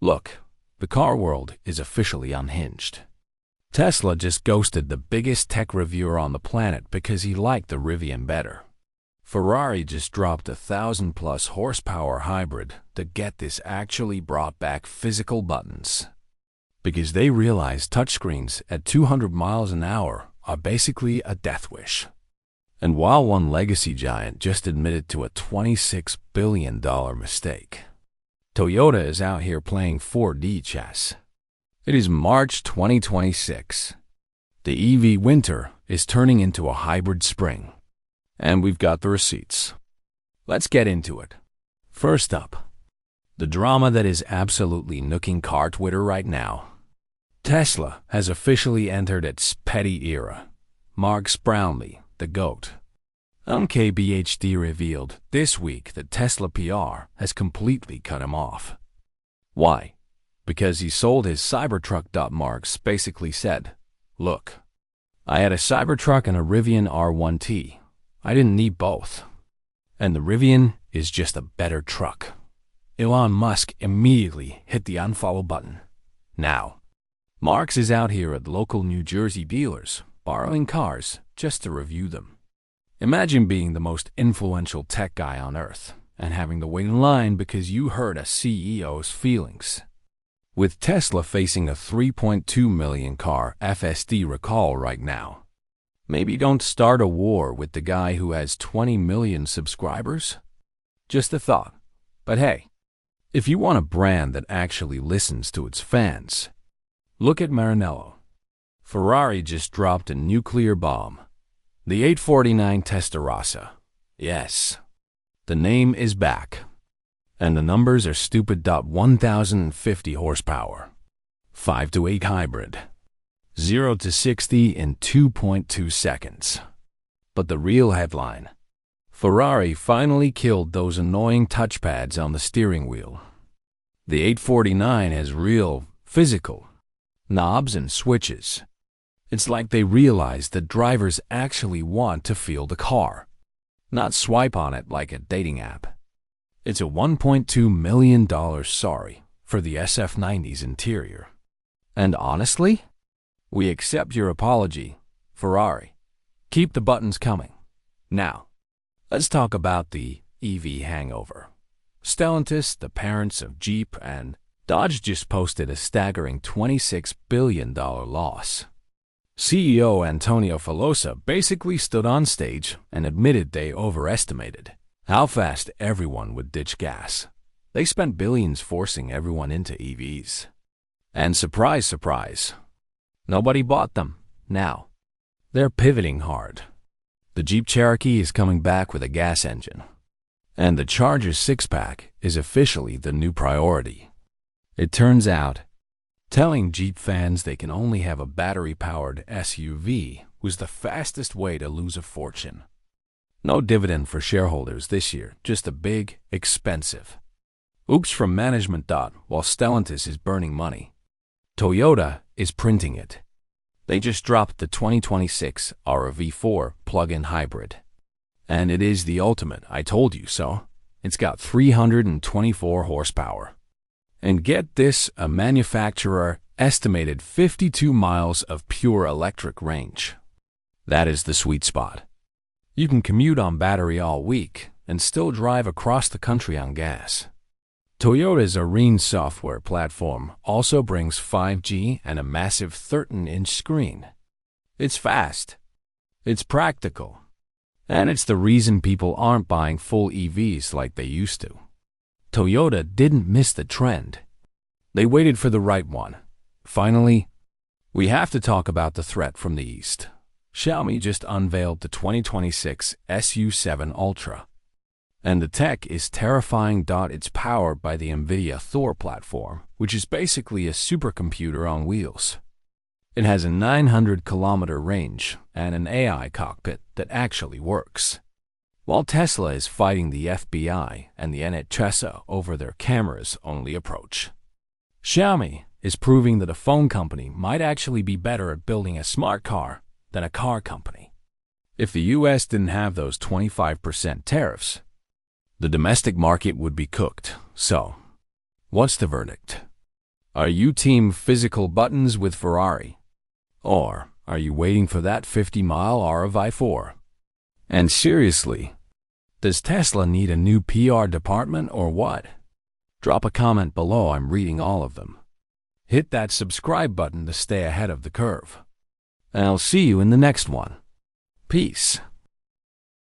Look, the car world is officially unhinged. Tesla just ghosted the biggest tech reviewer on the planet because he liked the Rivian better. Ferrari just dropped a 1,000+ horsepower hybrid that, get this, actually brought back physical buttons. Because they realized touchscreens at 200 miles an hour are basically a death wish. And while one legacy giant just admitted to a $26 billion mistake, Toyota is out here playing 4D chess. It is March 2026. The EV winter is turning into a hybrid spring. And we've got the receipts. Let's get into it. First up, the drama that is absolutely nooking car Twitter right now. Tesla has officially entered its petty era. Marx Brownlee, the GOAT. MKBHD revealed this week that Tesla PR has completely cut him off. Why? Because he sold his Cybertruck. Marx basically said, "Look, I had a Cybertruck and a Rivian R1T. I didn't need both. And the Rivian is just a better truck." Elon Musk immediately hit the unfollow button. Now, Marx is out here at local New Jersey dealers, borrowing cars just to review them. Imagine being the most influential tech guy on earth and having to wait in line because you hurt a CEO's feelings. With Tesla facing a 3.2 million car FSD recall right now, maybe don't start a war with the guy who has 20 million subscribers? Just a thought. But hey, if you want a brand that actually listens to its fans, look at Maranello. Ferrari just dropped a nuclear bomb. The 849 Testarossa. Yes, the name is back. And the numbers are stupid. 1,050 horsepower. 5 to 8 hybrid. 0 to 60 in 2.2 seconds. But the real headline: Ferrari finally killed those annoying touchpads on the steering wheel. The 849 has real, physical knobs and switches. It's like they realized that drivers actually want to feel the car, not swipe on it like a dating app. It's a $1.2 million sorry for the SF90's interior. And honestly, we accept your apology, Ferrari. Keep the buttons coming. Now, let's talk about the EV hangover. Stellantis, the parents of Jeep and Dodge, just posted a staggering $26 billion loss. CEO Antonio Filosa basically stood on stage and admitted they overestimated how fast everyone would ditch gas. They spent billions forcing everyone into EVs. And surprise, surprise, nobody bought them. Now, they're pivoting hard. The Jeep Cherokee is coming back with a gas engine. And the Charger's six-pack is officially the new priority. It turns out, telling Jeep fans they can only have a battery-powered SUV was the fastest way to lose a fortune. No dividend for shareholders this year, just a big, expensive oops from management. While Stellantis is burning money, Toyota is printing it. They just dropped the 2026 RAV4 plug-in hybrid. And it is the ultimate, I told you so. It's got 324 horsepower. And get this, a manufacturer estimated 52 miles of pure electric range. That is the sweet spot. You can commute on battery all week and still drive across the country on gas. Toyota's Arene software platform also brings 5G and a massive 13-inch screen. It's fast. It's practical. And it's the reason people aren't buying full EVs like they used to. Toyota didn't miss the trend. They waited for the right one. Finally, we have to talk about the threat from the East. Xiaomi just unveiled the 2026 SU7 Ultra. And the tech is terrifying. It's powered by the NVIDIA Thor platform, which is basically a supercomputer on wheels. It has a 900-kilometer range and an AI cockpit that actually works. While Tesla is fighting the FBI and the NHS over their cameras-only approach, Xiaomi is proving that a phone company might actually be better at building a smart car than a car company. If the US didn't have those 25% tariffs, the domestic market would be cooked. So, what's the verdict? Are you team physical buttons with Ferrari? Or are you waiting for that 50-mile RV4? And seriously, does Tesla need a new PR department or what? Drop a comment below, I'm reading all of them. Hit that subscribe button to stay ahead of the curve. And I'll see you in the next one. Peace.